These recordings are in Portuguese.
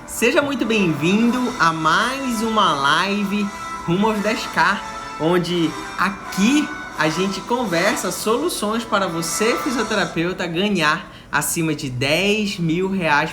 Seja muito bem-vindo a mais uma live rumo aos 10K, onde aqui a gente conversa soluções para você, fisioterapeuta, ganhar acima de R$10 mil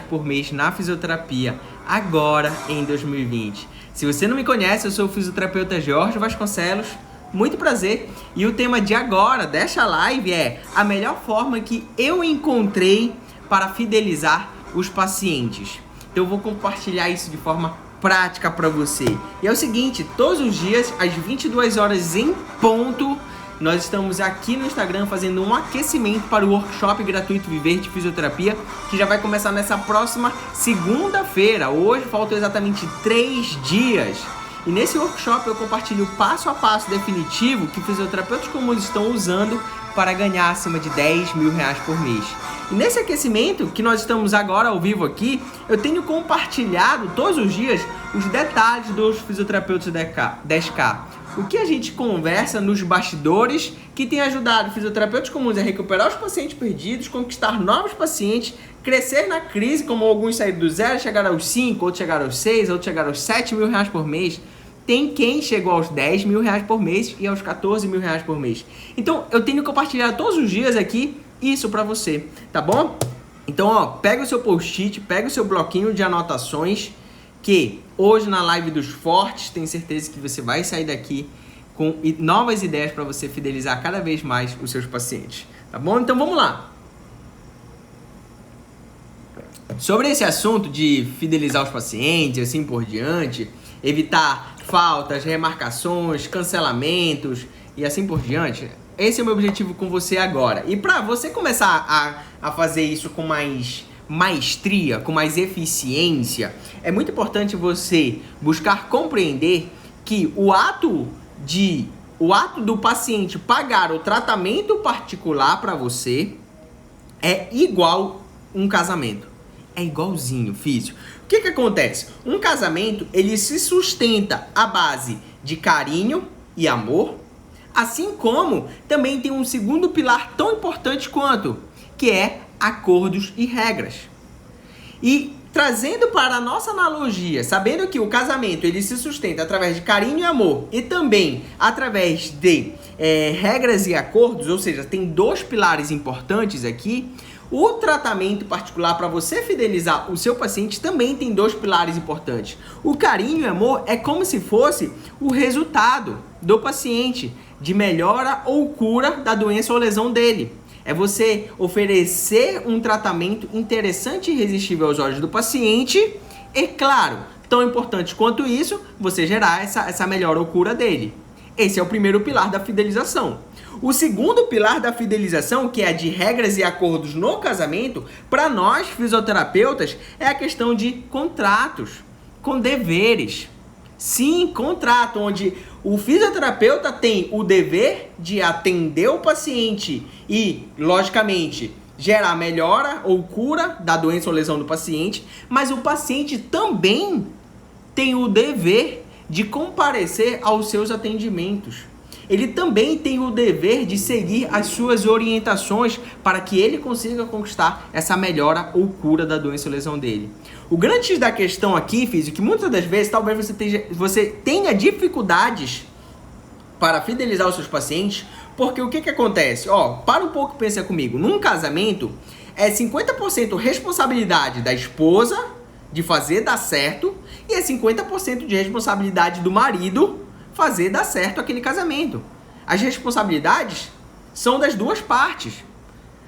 por mês na fisioterapia, agora em 2020. Se você não me conhece, eu sou o fisioterapeuta Jorge Vasconcelos, muito prazer. E o tema de agora, desta live, é a melhor forma que eu encontrei para fidelizar os pacientes. Então eu vou compartilhar isso de forma prática para você. E é o seguinte, todos os dias, às 22 horas em ponto, nós estamos aqui no Instagram fazendo um aquecimento para o workshop gratuito Viver de Fisioterapia, que já vai começar nessa próxima segunda-feira. Hoje faltam exatamente 3 dias. E nesse workshop eu compartilho o passo a passo definitivo que fisioterapeutas comuns estão usando para ganhar acima de R$10 mil por mês. E nesse aquecimento, que nós estamos agora ao vivo aqui, eu tenho compartilhado todos os dias os detalhes dos fisioterapeutas 10K. O que a gente conversa nos bastidores que tem ajudado fisioterapeutas comuns a recuperar os pacientes perdidos, conquistar novos pacientes, crescer na crise, como alguns saíram do 0 e chegaram aos 5, outros chegaram aos 6, outros chegaram aos R$7 mil por mês. Tem quem chegou aos R$10 mil por mês e aos R$14 mil por mês. Então, eu tenho que compartilhar todos os dias aqui isso para você, tá bom? Então, ó, pega o seu post-it, pega o seu bloquinho de anotações, que hoje na live dos fortes, tenho certeza que você vai sair daqui com novas ideias para você fidelizar cada vez mais os seus pacientes, tá bom? Então, vamos lá. Sobre esse assunto de fidelizar os pacientes e assim por diante, evitar faltas, remarcações, cancelamentos e assim por diante, esse é o meu objetivo com você agora. E para você começar a fazer isso com mais maestria, com mais eficiência, é muito importante você buscar compreender que o ato do paciente pagar o tratamento particular para você é igual um casamento. É igualzinho, físio. O que acontece? Um casamento, ele se sustenta à base de carinho e amor, assim como também tem um segundo pilar tão importante quanto, que é acordos e regras. E trazendo para a nossa analogia, sabendo que o casamento ele se sustenta através de carinho e amor e também através de regras e acordos, ou seja, tem 2 pilares importantes aqui. O tratamento particular para você fidelizar o seu paciente também tem 2 pilares importantes. O carinho e amor é como se fosse o resultado do paciente de melhora ou cura da doença ou lesão dele. É você oferecer um tratamento interessante e irresistível aos olhos do paciente e, claro, tão importante quanto isso, você gerar essa melhora ou cura dele. Esse é o primeiro pilar da fidelização. O segundo pilar da fidelização, que é a de regras e acordos no casamento, para nós fisioterapeutas, é a questão de contratos, com deveres. Sim, contrato, onde o fisioterapeuta tem o dever de atender o paciente e, logicamente, gerar melhora ou cura da doença ou lesão do paciente, mas o paciente também tem o dever de comparecer aos seus atendimentos. Ele também tem o dever de seguir as suas orientações para que ele consiga conquistar essa melhora ou cura da doença ou lesão dele. O grande X da questão aqui, físio, que muitas das vezes talvez você tenha dificuldades para fidelizar os seus pacientes, porque o que acontece? Ó, para um pouco e pensa comigo. Num casamento, é 50% responsabilidade da esposa de fazer dar certo e é 50% de responsabilidade do marido fazer dar certo aquele casamento. As responsabilidades são das 2 partes.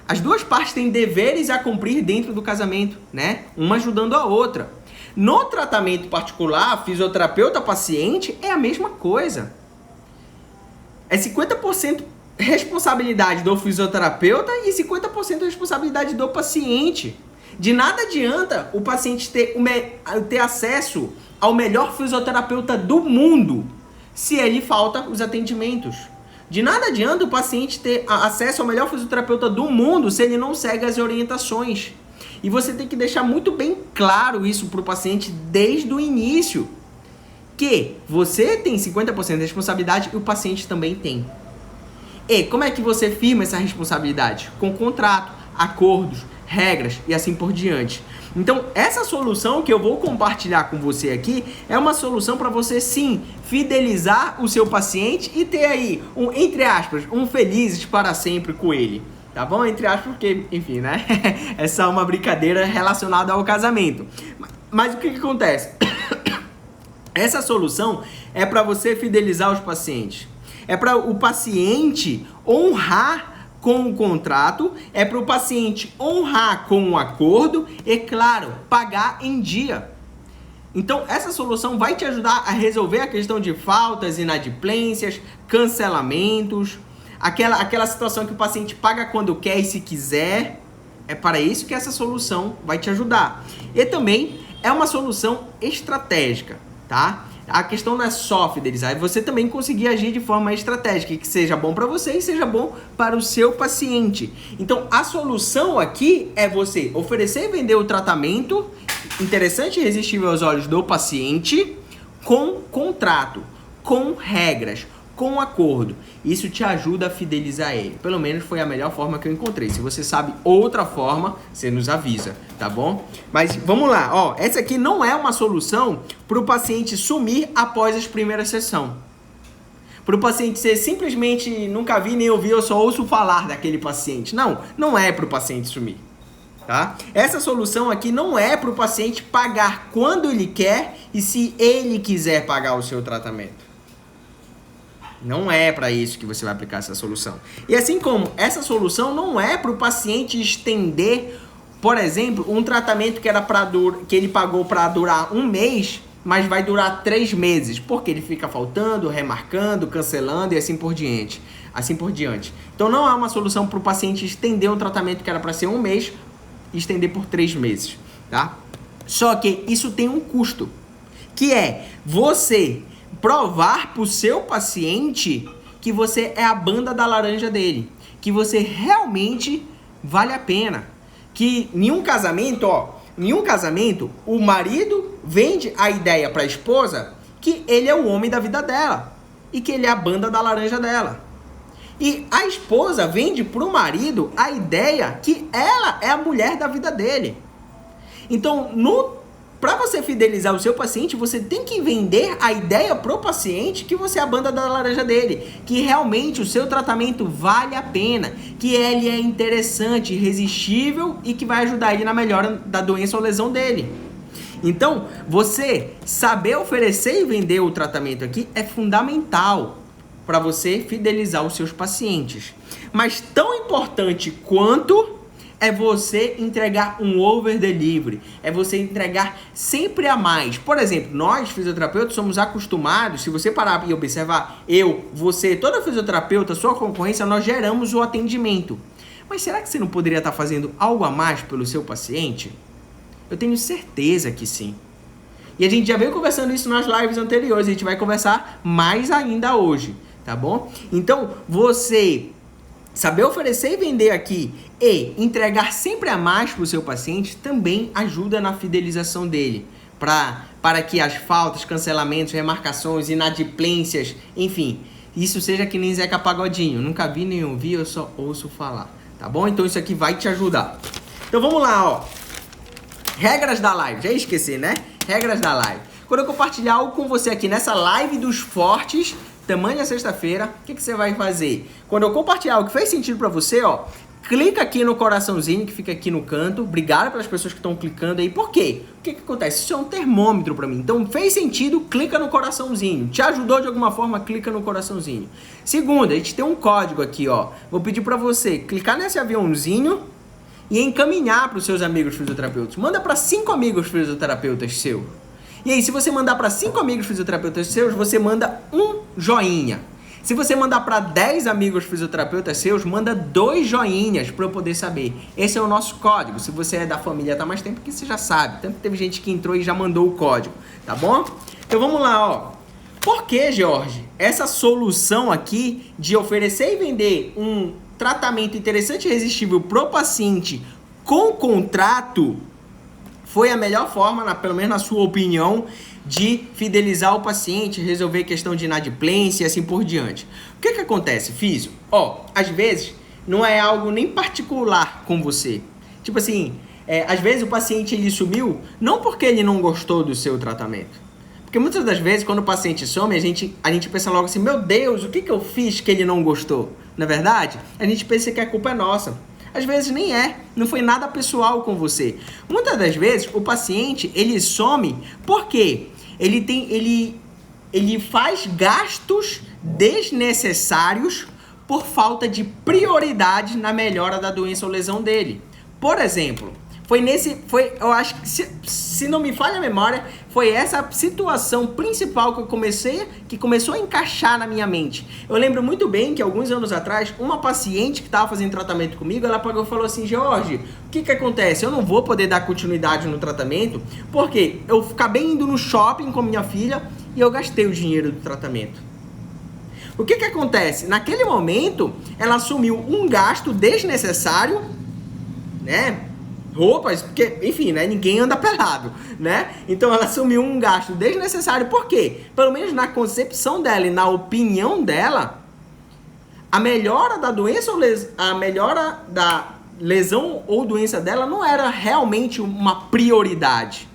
As 2 partes têm deveres a cumprir dentro do casamento, né? Uma ajudando a outra. No tratamento particular, fisioterapeuta-paciente, é a mesma coisa. É 50% responsabilidade do fisioterapeuta e 50% responsabilidade do paciente. De nada adianta o paciente ter acesso ao melhor fisioterapeuta do mundo se ele falta os atendimentos. De nada adianta o paciente ter acesso ao melhor fisioterapeuta do mundo se ele não segue as orientações. E você tem que deixar muito bem claro isso para o paciente desde o início. Que você tem 50% de responsabilidade e o paciente também tem. E como é que você firma essa responsabilidade? Com contrato, acordos, regras e assim por diante. Então, essa solução que eu vou compartilhar com você aqui é uma solução para você, sim, fidelizar o seu paciente e ter aí, entre aspas, um felizes para sempre com ele. Tá bom? Entre aspas, porque, enfim, né? É só uma brincadeira relacionada ao casamento. Mas o que acontece? Essa solução é para você fidelizar os pacientes. É para o paciente honrar com o contrato, é para o paciente honrar com o acordo e, claro, pagar em dia. Então, essa solução vai te ajudar a resolver a questão de faltas, inadimplências, cancelamentos, aquela situação que o paciente paga quando quer e se quiser. É para isso que essa solução vai te ajudar. E também é uma solução estratégica, tá? A questão não é só fidelizar, é você também conseguir agir de forma estratégica, que seja bom para você e seja bom para o seu paciente. Então, a solução aqui é você oferecer e vender o tratamento interessante e irresistível aos olhos do paciente com contrato, com regras, com acordo. Isso te ajuda a fidelizar ele. Pelo menos foi a melhor forma que eu encontrei. Se você sabe outra forma, você nos avisa, tá bom? Mas vamos lá, ó. Essa aqui não é uma solução para o paciente sumir após as primeiras sessões. Para o paciente ser simplesmente nunca vi nem ouvi, eu só ouço falar daquele paciente. Não, não é para o paciente sumir. Tá? Essa solução aqui não é para o paciente pagar quando ele quer e se ele quiser pagar o seu tratamento. Não é para isso que você vai aplicar essa solução. E assim como essa solução não é para o paciente estender, por exemplo, um tratamento que ele pagou para durar 1 mês, mas vai durar 3 meses, porque ele fica faltando, remarcando, cancelando e assim por diante. Então não é uma solução para o paciente estender um tratamento que era para ser 1 mês e estender por 3 meses, tá? Só que isso tem um custo, que é você provar para o seu paciente que você é a banda da laranja dele, que você realmente vale a pena. Que em um casamento, o marido vende a ideia para a esposa que ele é o homem da vida dela e que ele é a banda da laranja dela. E a esposa vende para o marido a ideia que ela é a mulher da vida dele. Então, para você fidelizar o seu paciente, você tem que vender a ideia pro paciente que você é a banda da laranja dele, que realmente o seu tratamento vale a pena, que ele é interessante, irresistível e que vai ajudar ele na melhora da doença ou lesão dele. Então, você saber oferecer e vender o tratamento aqui é fundamental para você fidelizar os seus pacientes. Mas tão importante quanto é você entregar um over delivery, é você entregar sempre a mais. Por exemplo, nós fisioterapeutas somos acostumados, se você parar e observar, você, toda fisioterapeuta, sua concorrência, nós geramos o atendimento. Mas será que você não poderia estar fazendo algo a mais pelo seu paciente? Eu tenho certeza que sim. E a gente já veio conversando isso nas lives anteriores, a gente vai conversar mais ainda hoje, tá bom? Então, você saber oferecer e vender aqui e entregar sempre a mais para o seu paciente também ajuda na fidelização dele. Para que as faltas, cancelamentos, remarcações, inadimplências, enfim, isso seja que nem Zeca Pagodinho. Nunca vi nem ouvi, eu só ouço falar. Tá bom? Então isso aqui vai te ajudar. Então vamos lá, ó. Regras da live. Já ia esquecer, né? Regras da live. Quando eu compartilhar algo com você aqui nessa live dos fortes, tamanho da sexta-feira, o que você vai fazer? Quando eu compartilhar algo que fez sentido pra você, ó, clica aqui no coraçãozinho que fica aqui no canto. Obrigado pelas pessoas que estão clicando aí. Por quê? O que acontece? Isso é um termômetro pra mim. Então, fez sentido, clica no coraçãozinho. Te ajudou de alguma forma, clica no coraçãozinho. Segunda, a gente tem um código aqui, ó. Vou pedir pra você clicar nesse aviãozinho e encaminhar pros seus amigos fisioterapeutas. Manda pra 5 amigos fisioterapeutas seus. E aí, se você mandar para 5 amigos fisioterapeutas seus, você manda um joinha. Se você mandar para 10 amigos fisioterapeutas seus, manda 2 joinhas para eu poder saber. Esse é o nosso código. Se você é da família há mais tempo, que você já sabe. Tanto que teve gente que entrou e já mandou o código, tá bom? Então vamos lá, ó. Por que, Jorge, essa solução aqui de oferecer e vender um tratamento interessante e irresistível pro paciente com contrato foi a melhor forma, pelo menos na sua opinião, de fidelizar o paciente, resolver questão de inadimplência e assim por diante? O que acontece, físio? Ó, às vezes não é algo nem particular com você. Tipo assim, Às vezes o paciente ele sumiu não porque ele não gostou do seu tratamento. Porque muitas das vezes quando o paciente some, a gente pensa logo assim, meu Deus, o que eu fiz que ele não gostou? Na verdade, a gente pensa que a culpa é nossa. Às vezes nem é, não foi nada pessoal com você. Muitas das vezes o paciente ele some porque ele faz gastos desnecessários por falta de prioridade na melhora da doença ou lesão dele. Por exemplo, eu acho que, se não me falha a memória, foi essa situação principal que começou a encaixar na minha mente. Eu lembro muito bem que alguns anos atrás, uma paciente que estava fazendo tratamento comigo, ela pagou e falou assim, Jorge, o que acontece? Eu não vou poder dar continuidade no tratamento, porque eu acabei indo no shopping com minha filha e eu gastei o dinheiro do tratamento. O que acontece? Naquele momento, ela assumiu um gasto desnecessário, né? Roupas, porque, enfim, né? Ninguém anda pelado, né? Então ela assumiu um gasto desnecessário. Por quê? Pelo menos na concepção dela e na opinião dela, a melhora da doença a melhora da lesão ou doença dela não era realmente uma prioridade.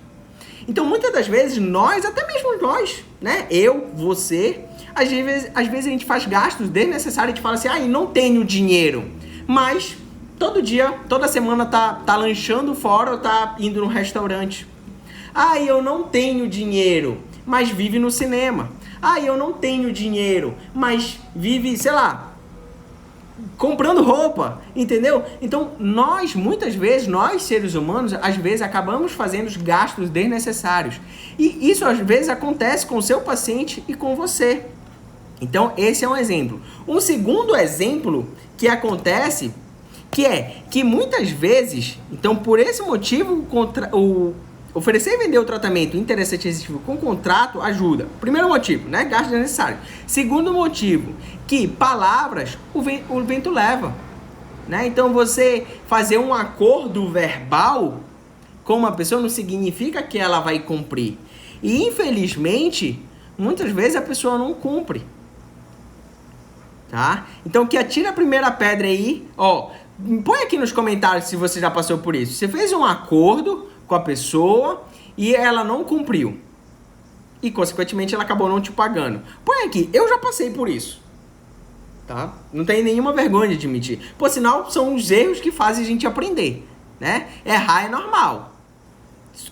Então, muitas das vezes, até mesmo nós, né? Eu, você, às vezes a gente faz gastos desnecessários e a gente fala assim, não tenho dinheiro, mas todo dia, toda semana tá lanchando fora ou tá indo no restaurante. Eu não tenho dinheiro, mas vive no cinema. Eu não tenho dinheiro, mas vive, sei lá, comprando roupa, entendeu? Então, muitas vezes, nós seres humanos, às vezes acabamos fazendo gastos desnecessários. E isso às vezes acontece com o seu paciente e com você. Então, esse é um exemplo. Um segundo exemplo que acontece, que muitas vezes, então por esse motivo, oferecer e vender o tratamento interessante e resistivo com contrato ajuda. Primeiro motivo, né? Gasto desnecessário. Segundo motivo, que palavras o vento leva. Né? Então você fazer um acordo verbal com uma pessoa não significa que ela vai cumprir. E infelizmente, muitas vezes a pessoa não cumpre. Tá? Então que atire a primeira pedra aí, põe aqui nos comentários se você já passou por isso. Você fez um acordo com a pessoa e ela não cumpriu. E, consequentemente, ela acabou não te pagando. Põe aqui, eu já passei por isso. Tá? Não tem nenhuma vergonha de admitir. Por sinal, são os erros que fazem a gente aprender. Né? Errar é normal.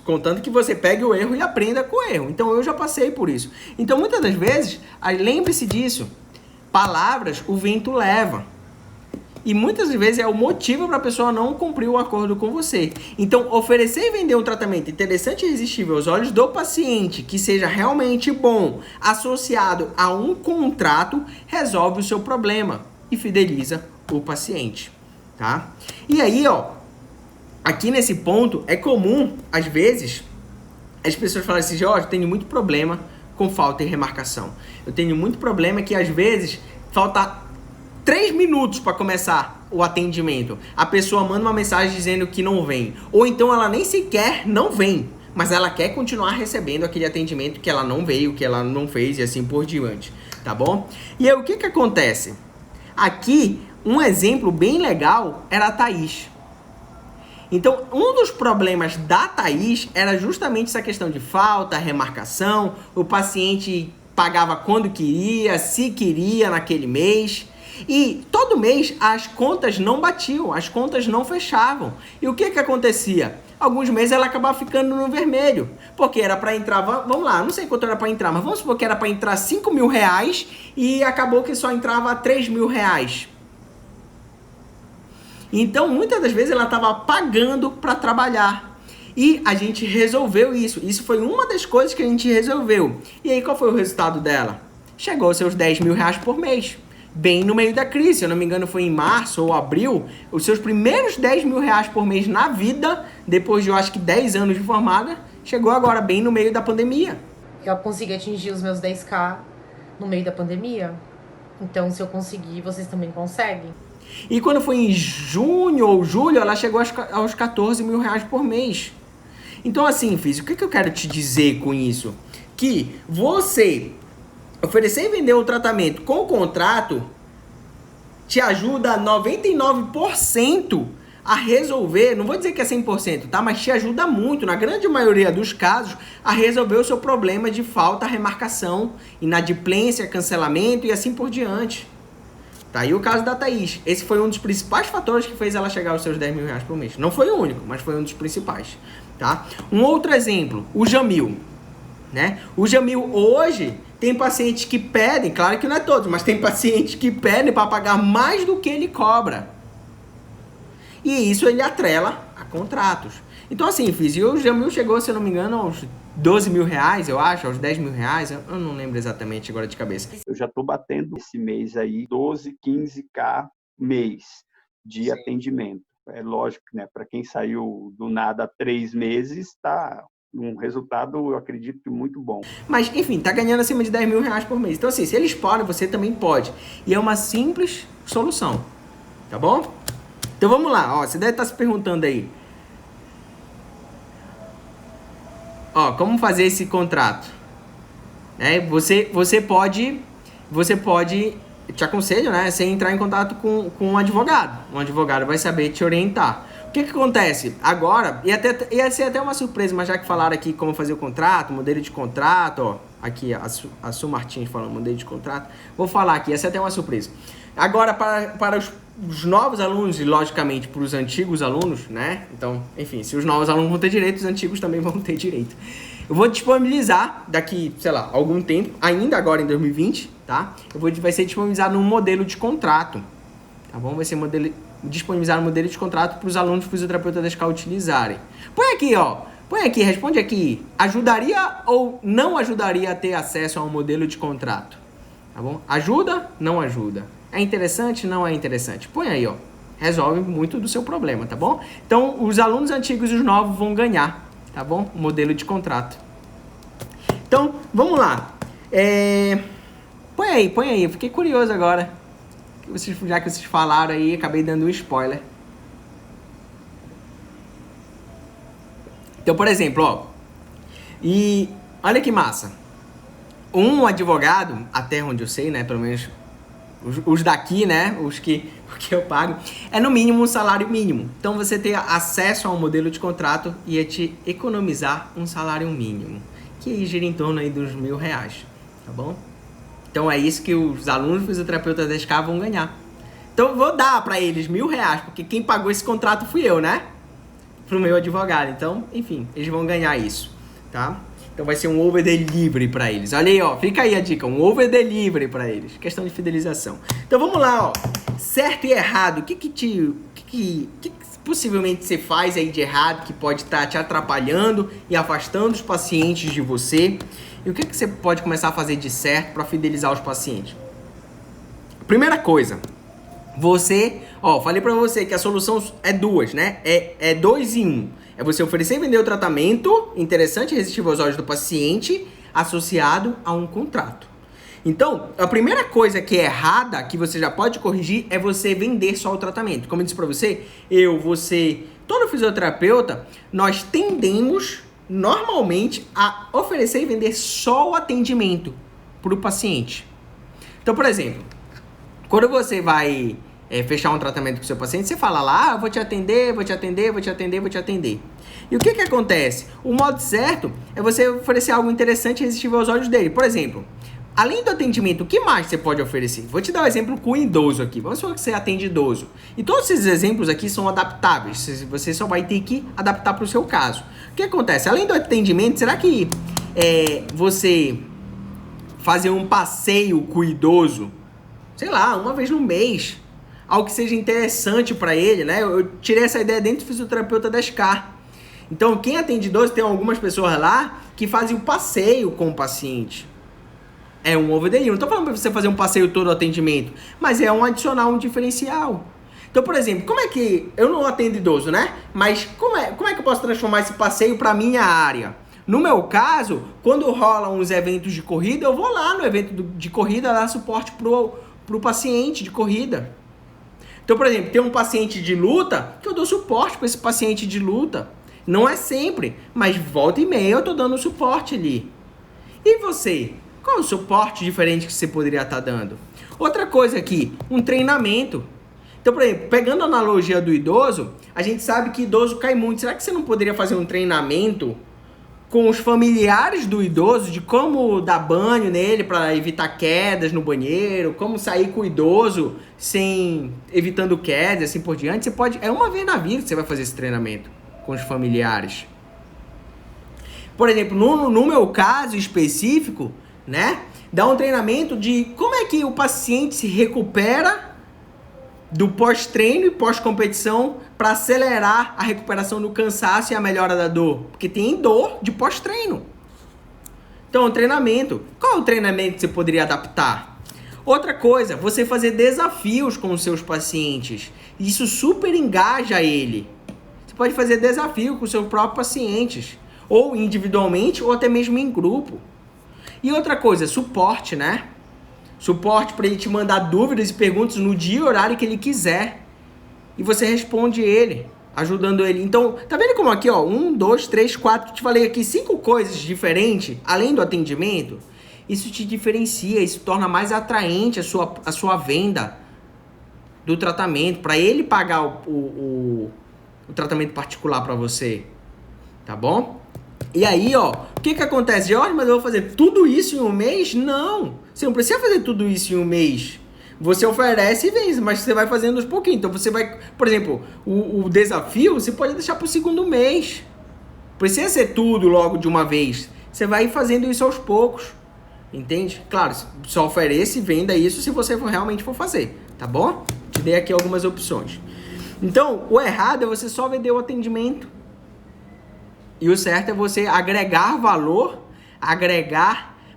Contanto que você pegue o erro e aprenda com o erro. Então, eu já passei por isso. Então, muitas das vezes, lembre-se disso. Palavras, o vento leva. E muitas vezes é o motivo para a pessoa não cumprir o acordo com você. Então, oferecer e vender um tratamento interessante e irresistível aos olhos do paciente, que seja realmente bom, associado a um contrato, resolve o seu problema e fideliza o paciente. Tá? E aí, aqui nesse ponto, é comum, às vezes, as pessoas falam assim, Jorge, eu tenho muito problema com falta de remarcação. Eu tenho muito problema que, às vezes, falta 3 minutos para começar o atendimento. A pessoa manda uma mensagem dizendo que não vem. Ou então ela nem sequer não vem, mas ela quer continuar recebendo aquele atendimento que ela não veio, que ela não fez e assim por diante. Tá bom? E aí o que acontece? Aqui, um exemplo bem legal era a Thaís. Então, um dos problemas da Thaís era justamente essa questão de falta, remarcação, o paciente pagava quando queria, se queria naquele mês. E todo mês as contas não batiam, as contas não fechavam. E o que acontecia? Alguns meses ela acabava ficando no vermelho, porque era para entrar, vamos lá, não sei quanto era para entrar, mas vamos supor que era para entrar R$5.000 e acabou que só entrava R$3.000. Então, muitas das vezes ela estava pagando para trabalhar. E a gente resolveu isso. Isso foi uma das coisas que a gente resolveu. E aí, qual foi o resultado dela? Chegou aos seus R$10.000 por mês. Bem no meio da crise, se eu não me engano foi em março ou abril, os seus primeiros R$10.000 por mês na vida, depois de eu acho que 10 anos de formada, chegou agora bem no meio da pandemia. Eu consegui atingir os meus 10K no meio da pandemia, então se eu conseguir, vocês também conseguem. E quando foi em junho ou julho, ela chegou aos R$14.000 por mês. Então assim, filho, o que eu quero te dizer com isso? Que você oferecer e vender um tratamento com contrato te ajuda 99% a resolver, não vou dizer que é 100%, tá? Mas te ajuda muito, na grande maioria dos casos, a resolver o seu problema de falta, remarcação, inadimplência, cancelamento e assim por diante. Tá aí o caso da Thaís. Esse foi um dos principais fatores que fez ela chegar aos seus 10 mil reais por mês. Não foi o único, mas foi um dos principais, tá? Um outro exemplo, o Jamil, né? O Jamil hoje tem pacientes que pedem, claro que não é todos, mas tem pacientes que pedem para pagar mais do que ele cobra. E isso ele atrela a contratos. Então assim, fiz, e o Jamil chegou, se eu não me engano, aos 12 mil reais, eu acho, aos 10 mil reais, eu não lembro exatamente agora de cabeça. Eu já estou batendo esse mês aí 12, 15K mês de atendimento. É lógico, né? Para quem saiu do nada há 3 meses, tá um resultado, eu acredito que muito bom. Mas, enfim, tá ganhando acima de 10 mil reais por mês. Então assim, se eles podem, você também pode. E é uma simples solução, tá bom? Então vamos lá, ó, você deve estar se perguntando aí. Ó, como fazer esse contrato? Você pode, te aconselho, né? Você entrar em contato com um advogado. Um advogado vai saber te orientar. O que acontece? Agora, ia ser até uma surpresa, mas já que falaram aqui como fazer o contrato, modelo de contrato, ó, aqui a Su Martins falando modelo de contrato, vou falar aqui, essa é até uma surpresa. Agora, para os novos alunos e, logicamente, para os antigos alunos, né? Então, enfim, se os novos alunos vão ter direito, os antigos também vão ter direito. Eu vou disponibilizar daqui, sei lá, algum tempo, ainda agora em 2020, tá? Vai ser disponibilizado um modelo de contrato, tá bom? Vai ser disponibilizar um modelo de contrato para os alunos de fisioterapeuta da SCA utilizarem. Põe aqui, ó. Põe aqui, responde aqui. Ajudaria ou não ajudaria a ter acesso a um modelo de contrato? Tá bom? Ajuda? Não ajuda. É interessante? Não é interessante. Põe aí, ó. Resolve muito do seu problema, tá bom? Então, os alunos antigos e os novos vão ganhar, tá bom? O modelo de contrato. Então, vamos lá. Põe aí. Eu fiquei curioso agora. Já que vocês falaram aí, acabei dando um spoiler. Então, por exemplo, ó. E olha que massa. Um advogado, até onde eu sei, né? Pelo menos os daqui, né? O que eu pago, é no mínimo um salário mínimo. Então você ter acesso a um modelo de contrato ia te economizar um salário mínimo, que gira em torno aí dos R$1.000, tá bom? Então é isso que os alunos fisioterapeutas da SCA vão ganhar. Então eu vou dar para eles R$1.000, porque quem pagou esse contrato fui eu, né? Pro meu advogado. Então, enfim, eles vão ganhar isso, tá? Então vai ser um over delivery para eles. Olha aí, ó, fica aí a dica, um over delivery para eles. Questão de fidelização. Então vamos lá, ó. Certo e errado. O que possivelmente você faz aí de errado que pode estar te atrapalhando e afastando os pacientes de você? E o que você pode começar a fazer de certo para fidelizar os pacientes? Primeira coisa, falei para você que a solução é duas, né? É 2 em 1. É você oferecer e vender o tratamento interessante e resistível aos olhos do paciente associado a um contrato. Então, a primeira coisa que é errada, que você já pode corrigir, é você vender só o tratamento. Como eu disse pra você, todo fisioterapeuta, nós tendemos normalmente a oferecer e vender só o atendimento para o paciente. Então, por exemplo, quando você vai fechar um tratamento com o seu paciente, você fala lá, eu vou te atender. E o que acontece? O modo certo é você oferecer algo interessante e irresistível aos olhos dele. Por exemplo, além do atendimento, o que mais você pode oferecer? Vou te dar um exemplo com idoso aqui. Vamos supor que você atende idoso. E todos esses exemplos aqui são adaptáveis. Você só vai ter que adaptar para o seu caso. O que acontece? Além do atendimento, será que você fazer um passeio com o idoso, sei lá, uma vez no mês, algo que seja interessante para ele, né? Eu tirei essa ideia dentro do fisioterapeuta da SCA. Então, quem atende idoso, tem algumas pessoas lá que fazem o passeio com o paciente. É um over the hill. Não estou falando para você fazer um passeio todo o atendimento, mas é um adicional, um diferencial. Então, por exemplo, como é que... Eu não atendo idoso, né? Mas como é que eu posso transformar esse passeio para minha área? No meu caso, quando rolam uns eventos de corrida, eu vou lá no evento de corrida dar suporte pro paciente de corrida. Então, por exemplo, tem um paciente de luta que eu dou suporte para esse paciente de luta. Não é sempre, mas volta e meia eu tô dando suporte ali. E você? Qual é o suporte diferente que você poderia estar dando? Outra coisa aqui, um treinamento. Então, por exemplo, pegando a analogia do idoso, a gente sabe que idoso cai muito. Será que você não poderia fazer um treinamento com os familiares do idoso de como dar banho nele para evitar quedas no banheiro, como sair com o idoso sem evitando quedas, assim por diante? Você pode, é uma vez na vida que você vai fazer esse treinamento com os familiares. Por exemplo, no meu caso específico, né, dá um treinamento de como é que o paciente se recupera do pós-treino e pós-competição para acelerar a recuperação do cansaço e a melhora da dor. Porque tem dor de pós-treino. Então, o treinamento. Qual é o treinamento que você poderia adaptar? Outra coisa, você fazer desafios com os seus pacientes. Isso super engaja ele. Você pode fazer desafio com os seus próprios pacientes. Ou individualmente, ou até mesmo em grupo. E outra coisa, suporte, né? Suporte para ele te mandar dúvidas e perguntas no dia e horário que ele quiser. E você responde ele, ajudando ele. Então, tá vendo como aqui, ó, 1, 2, 3, 4, te falei aqui 5 coisas diferentes, além do atendimento. Isso te diferencia, isso torna mais atraente a sua venda do tratamento, para ele pagar o tratamento particular para você, tá bom? E aí, ó, o que acontece? Jorge, mas eu vou fazer tudo isso em um mês? Não, você não precisa fazer tudo isso em um mês. Você oferece e vende, mas você vai fazendo aos pouquinhos. Então você vai, por exemplo, o desafio você pode deixar para o segundo mês. Precisa ser tudo logo de uma vez. Você vai fazendo isso aos poucos, entende? Claro, só oferece e venda isso se você realmente for fazer, tá bom? Te dei aqui algumas opções. Então, o errado é você só vender o atendimento. E o certo é você agregar valor,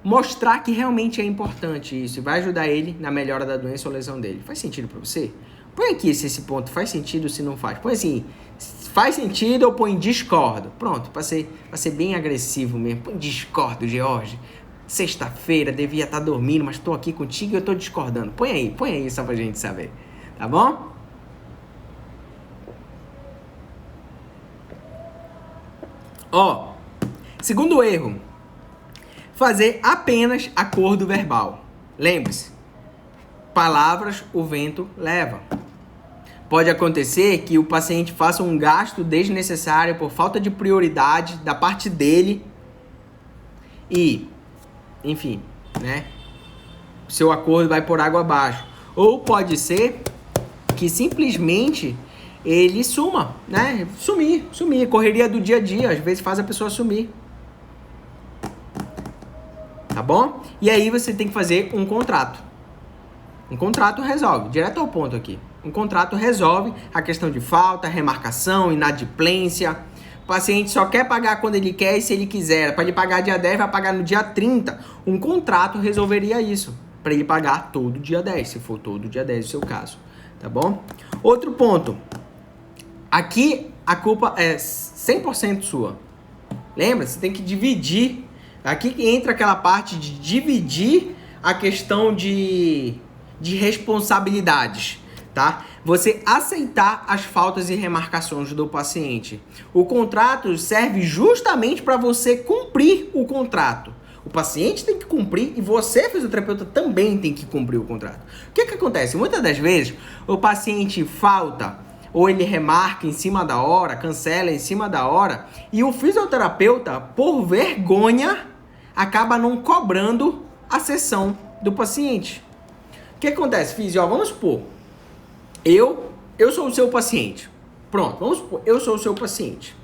mostrar que realmente é importante isso. E vai ajudar ele na melhora da doença ou lesão dele. Faz sentido pra você? Põe aqui se esse ponto faz sentido ou se não faz. Põe assim, faz sentido ou põe discordo. Pronto, pra ser bem agressivo mesmo. Põe discordo, George. Sexta-feira, devia estar dormindo, mas tô aqui contigo e eu tô discordando. Põe aí só pra gente saber. Tá bom? Ó, segundo erro, fazer apenas acordo verbal. Lembre-se, palavras o vento leva. Pode acontecer que o paciente faça um gasto desnecessário por falta de prioridade da parte dele e, enfim, né, o seu acordo vai por água abaixo. Ou pode ser que simplesmente ele suma, né? Sumir. Correria do dia a dia, às vezes faz a pessoa sumir. Tá bom? E aí você tem que fazer um contrato. Um contrato resolve, direto ao ponto aqui. Um contrato resolve a questão de falta, remarcação, inadimplência. O paciente só quer pagar quando ele quer e se ele quiser. Para ele pagar dia 10, vai pagar no dia 30. Um contrato resolveria isso. Para ele pagar todo dia 10, se for todo dia 10 o seu caso. Tá bom? Outro ponto. Aqui a culpa é 100% sua. Lembra? Você tem que dividir. Aqui que entra aquela parte de dividir a questão de responsabilidades, tá? Você aceitar as faltas e remarcações do paciente. O contrato serve justamente para você cumprir o contrato. O paciente tem que cumprir e você, fisioterapeuta, também tem que cumprir o contrato. O que acontece? Muitas das vezes o paciente falta ou ele remarca em cima da hora, cancela em cima da hora, e o fisioterapeuta, por vergonha, acaba não cobrando a sessão do paciente. O que acontece, fisio? Vamos supor, eu sou o seu paciente. Pronto, vamos supor, eu sou o seu paciente.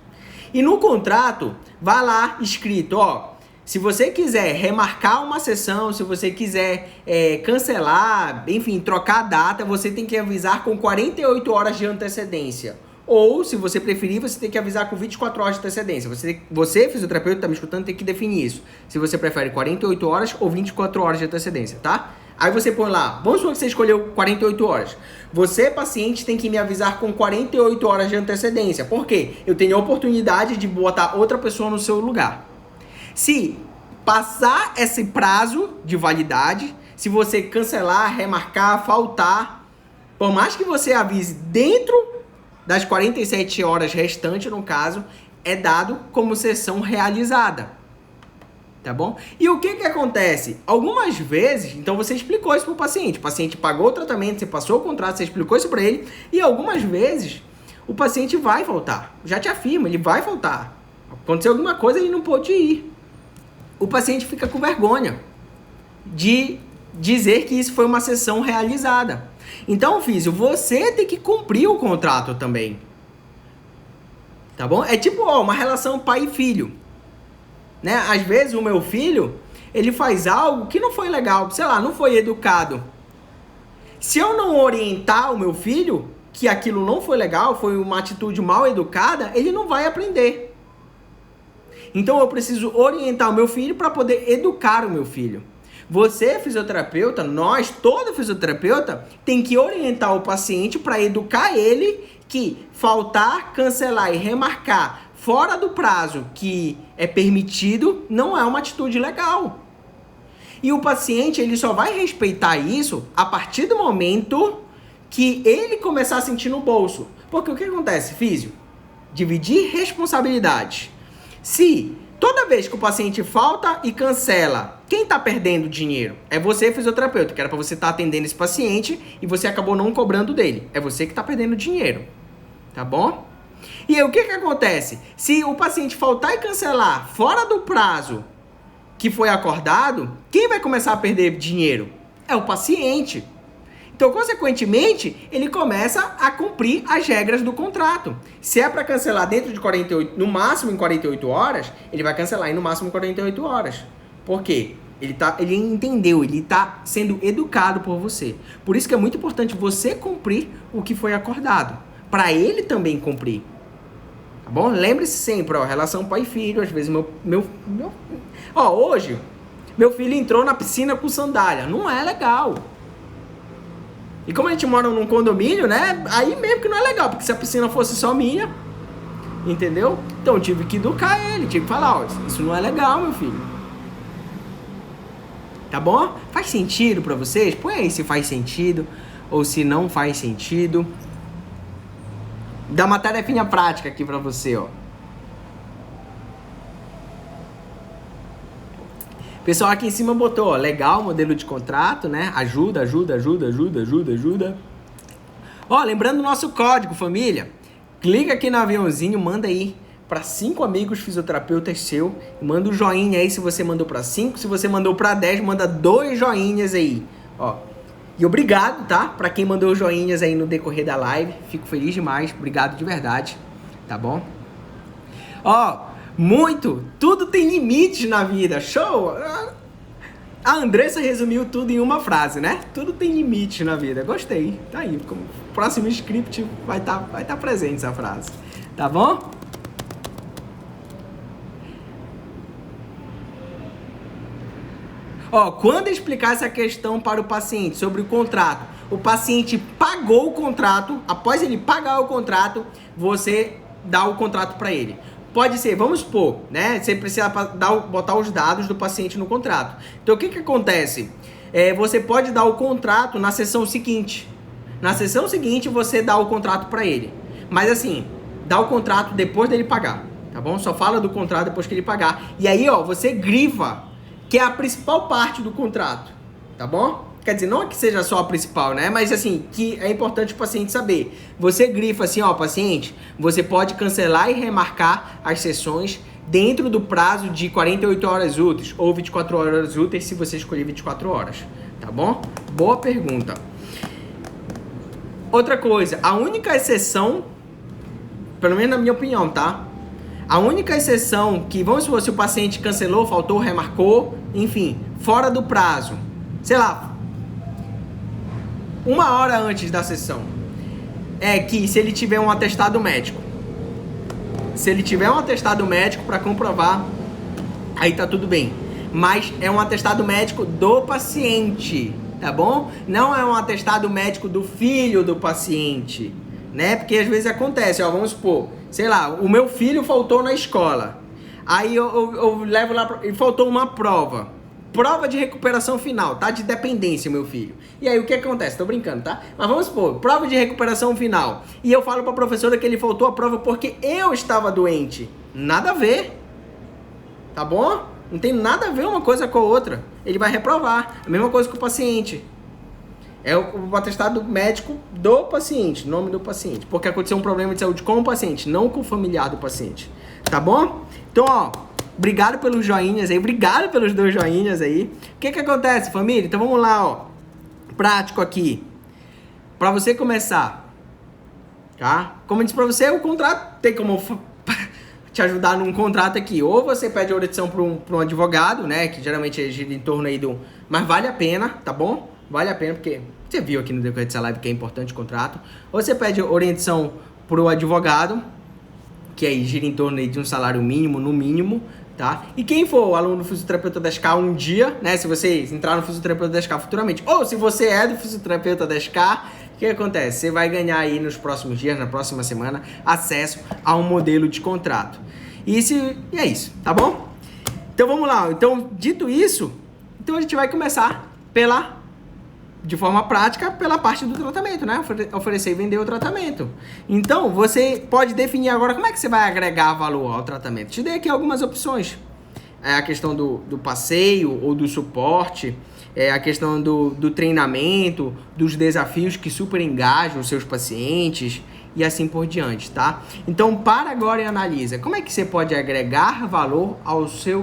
E no contrato, vai lá escrito, ó, se você quiser remarcar uma sessão, se você quiser cancelar, enfim, trocar a data, você tem que avisar com 48 horas de antecedência. Ou, se você preferir, você tem que avisar com 24 horas de antecedência. Você, fisioterapeuta, que está me escutando, tem que definir isso. Se você prefere 48 horas ou 24 horas de antecedência, tá? Aí você põe lá, vamos supor que você escolheu 48 horas. Você, paciente, tem que me avisar com 48 horas de antecedência. Por quê? Eu tenho a oportunidade de botar outra pessoa no seu lugar. Se passar esse prazo de validade, se você cancelar, remarcar, faltar, por mais que você avise dentro das 47 horas restantes, no caso, é dado como sessão realizada. Tá bom? E o que acontece? Algumas vezes, então você explicou isso pro paciente. O paciente pagou o tratamento, você passou o contrato, você explicou isso para ele. E algumas vezes, o paciente vai faltar. Já te afirmo, ele vai faltar. Aconteceu alguma coisa, ele não pôde ir. O paciente fica com vergonha de dizer que isso foi uma sessão realizada. Então, físio, você tem que cumprir o contrato também. Tá bom? É tipo uma relação pai e filho. Né? Às vezes o meu filho, ele faz algo que não foi legal, sei lá, não foi educado. Se eu não orientar o meu filho que aquilo não foi legal, foi uma atitude mal educada, ele não vai aprender. Então eu preciso orientar o meu filho para poder educar o meu filho. Você, fisioterapeuta, nós, todo fisioterapeuta, tem que orientar o paciente para educar ele que faltar, cancelar e remarcar fora do prazo que é permitido não é uma atitude legal. E o paciente, ele só vai respeitar isso a partir do momento que ele começar a sentir no bolso. Porque o que acontece, físio? Dividir responsabilidade. Se toda vez que o paciente falta e cancela, quem está perdendo dinheiro? É você, fisioterapeuta, que era para você estar atendendo esse paciente e você acabou não cobrando dele. É você que está perdendo dinheiro. Tá bom? E aí, o que acontece? Se o paciente faltar e cancelar fora do prazo que foi acordado, quem vai começar a perder dinheiro? É o paciente. Então, consequentemente, ele começa a cumprir as regras do contrato. Se é para cancelar dentro de 48, no máximo em 48 horas, ele vai cancelar em no máximo em 48 horas. Por quê? Ele entendeu, ele está sendo educado por você. Por isso que é muito importante você cumprir o que foi acordado, para ele também cumprir. Tá bom? Lembre-se sempre, relação pai e filho. Às vezes hoje, meu filho entrou na piscina com sandália. Não é legal. E como a gente mora num condomínio, né? Aí mesmo que não é legal, porque se a piscina fosse só minha, entendeu? Então eu tive que educar ele, tive que falar, isso não é legal, meu filho. Tá bom? Faz sentido pra vocês? Põe aí se faz sentido ou se não faz sentido. Dá uma tarefinha prática aqui pra você, ó. Pessoal aqui em cima botou, legal, modelo de contrato, né? Ajuda. Ó, lembrando o nosso código, família. Clica aqui no aviãozinho, manda aí para 5 amigos fisioterapeutas seu. Manda um joinha aí se você mandou para 5. Se você mandou para 10, manda 2 joinhas aí, ó. E obrigado, tá? Para quem mandou joinhas aí no decorrer da live. Fico feliz demais. Obrigado de verdade, tá bom? Ó, tudo tem limites na vida. Show! A Andressa resumiu tudo em uma frase, né? Tudo tem limites na vida. Gostei. Tá aí. Como próximo script vai tá presente essa frase. Tá bom? Ó, quando explicar essa questão para o paciente sobre o contrato, o paciente pagou o contrato, após ele pagar o contrato, você dá o contrato para ele. Pode ser, vamos supor, né? Você precisa botar os dados do paciente no contrato. Então, o que acontece? Você pode dar o contrato na sessão seguinte. Na sessão seguinte, você dá o contrato para ele. Mas assim, dá o contrato depois dele pagar, tá bom? Só fala do contrato depois que ele pagar. E aí, ó, você grifa, que é a principal parte do contrato, tá bom? Quer dizer, não é que seja só a principal, né? Mas assim, que é importante o paciente saber. Você grifa assim, ó, paciente, você pode cancelar e remarcar as sessões dentro do prazo de 48 horas úteis ou 24 horas úteis, se você escolher 24 horas, tá bom? Boa pergunta. Outra coisa, a única exceção, pelo menos na minha opinião, tá? A única exceção que, vamos supor, se o paciente cancelou, faltou, remarcou, enfim, fora do prazo, sei lá, 1 hora antes da sessão, é que se ele tiver um atestado médico. Se ele tiver um atestado médico para comprovar, aí tá tudo bem. Mas é um atestado médico do paciente, tá bom? Não é um atestado médico do filho do paciente, né? Porque às vezes acontece, ó, vamos supor, sei lá, o meu filho faltou na escola. Aí eu levo lá e faltou uma prova. Prova de recuperação final, tá? De dependência, meu filho. E aí, o que acontece? Tô brincando, tá? Mas vamos supor, prova de recuperação final. E eu falo pra professora que ele faltou a prova porque eu estava doente. Nada a ver. Tá bom? Não tem nada a ver uma coisa com a outra. Ele vai reprovar. A mesma coisa com o paciente. É o atestado médico do paciente, nome do paciente. Porque aconteceu um problema de saúde com o paciente, não com o familiar do paciente. Tá bom? Então, ó, obrigado pelos joinhas aí, obrigado pelos 2 joinhas aí. O que acontece, família? Então vamos lá, ó. Prático aqui. Pra você começar, tá? Como eu disse pra você, o contrato tem como te ajudar num contrato aqui. Ou você pede a orientação para um advogado, né? Que geralmente gira em torno aí do... Mas vale a pena, tá bom? Vale a pena, porque você viu aqui no decorrer dessa live que é importante o contrato. Ou você pede orientação pro advogado, que aí gira em torno aí de um salário mínimo, no mínimo, tá? E quem for aluno do Fisioterapeuta 10K um dia, né? Se você entrar no Fisioterapeuta 10K futuramente, ou se você é do Fisioterapeuta 10K, o que acontece? Você vai ganhar aí nos próximos dias, na próxima semana, acesso a um modelo de contrato. E é isso, tá bom? Então vamos lá. Então, dito isso, então a gente vai começar de forma prática, pela parte do tratamento, né? Oferecer e vender o tratamento. Então, você pode definir agora como é que você vai agregar valor ao tratamento. Te dei aqui algumas opções. É a questão do passeio ou do suporte, é a questão do treinamento, dos desafios que super engajam os seus pacientes e assim por diante, tá? Então, para agora e analisa. Como é que você pode agregar valor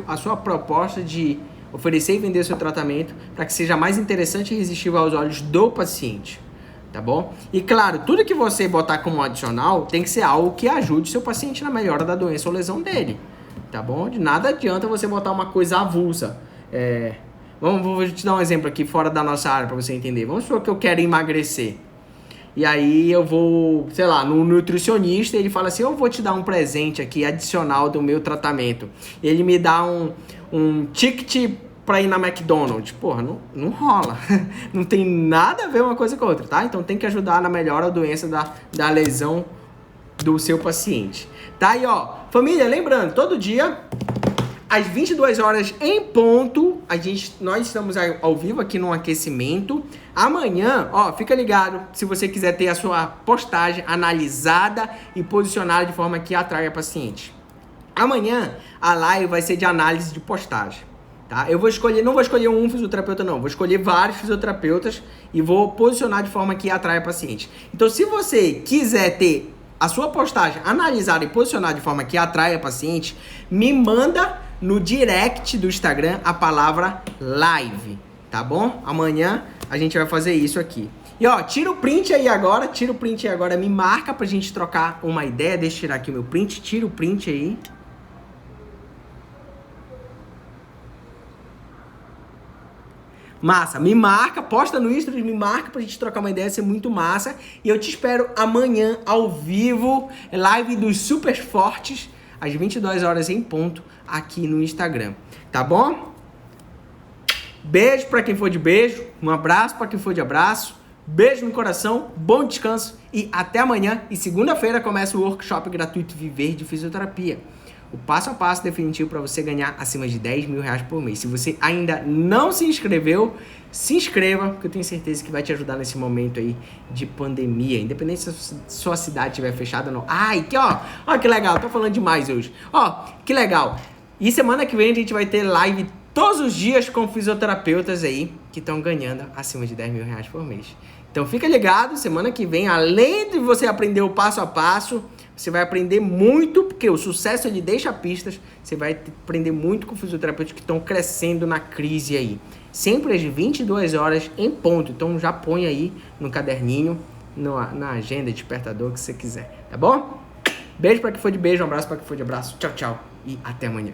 à sua proposta de oferecer e vender seu tratamento para que seja mais interessante e irresistível aos olhos do paciente, tá bom? E claro, tudo que você botar como adicional tem que ser algo que ajude seu paciente na melhora da doença ou lesão dele, tá bom? De nada adianta você botar uma coisa avulsa. Vou te dar um exemplo aqui fora da nossa área para você entender. Vamos supor que eu quero emagrecer. E aí eu vou, sei lá, no nutricionista, ele fala assim, eu vou te dar um presente aqui adicional do meu tratamento. Ele me dá um ticket pra ir na McDonald's. Porra, não rola. Não tem nada a ver uma coisa com a outra, tá? Então tem que ajudar na melhora da doença da lesão do seu paciente. Tá aí, ó. Família, lembrando, todo dia, às 22 horas em ponto, nós estamos ao vivo aqui no aquecimento. Amanhã, ó, fica ligado, se você quiser ter a sua postagem analisada e posicionada de forma que atraia paciente. Amanhã, a live vai ser de análise de postagem, tá? Eu não vou escolher um fisioterapeuta, não. Vou escolher vários fisioterapeutas e vou posicionar de forma que atraia paciente. Então, se você quiser ter a sua postagem analisada e posicionada de forma que atraia paciente, me manda no direct do Instagram a palavra live, tá bom? Amanhã a gente vai fazer isso aqui. E ó, tira o print aí agora, me marca pra gente trocar uma ideia. Deixa eu tirar aqui o meu print, tira o print aí. Massa, me marca, posta no Instagram, me marca pra gente trocar uma ideia, ser muito massa. E eu te espero amanhã ao vivo, live dos Super Fortes, às 22 horas em ponto, aqui no Instagram. Tá bom? Beijo pra quem for de beijo, um abraço pra quem for de abraço, beijo no coração, bom descanso e até amanhã. E segunda-feira começa o workshop gratuito Viver de Fisioterapia. O passo a passo definitivo para você ganhar acima de 10 mil reais por mês. Se você ainda não se inscreveu, se inscreva, porque eu tenho certeza que vai te ajudar nesse momento aí de pandemia. Independente se a sua cidade estiver fechada ou não. Ai, que ó que legal, tô falando demais hoje. Ó, que legal. E semana que vem a gente vai ter live todos os dias com fisioterapeutas aí que estão ganhando acima de 10 mil reais por mês. Então fica ligado, semana que vem, além de você aprender o passo a passo, você vai aprender muito, porque o sucesso ele deixa pistas, você vai aprender muito com fisioterapeutas que estão crescendo na crise aí. Sempre às 22 horas em ponto, então já põe aí no caderninho, na agenda, despertador, que você quiser, tá bom? Beijo pra quem for de beijo, um abraço pra quem for de abraço, tchau, tchau e até amanhã.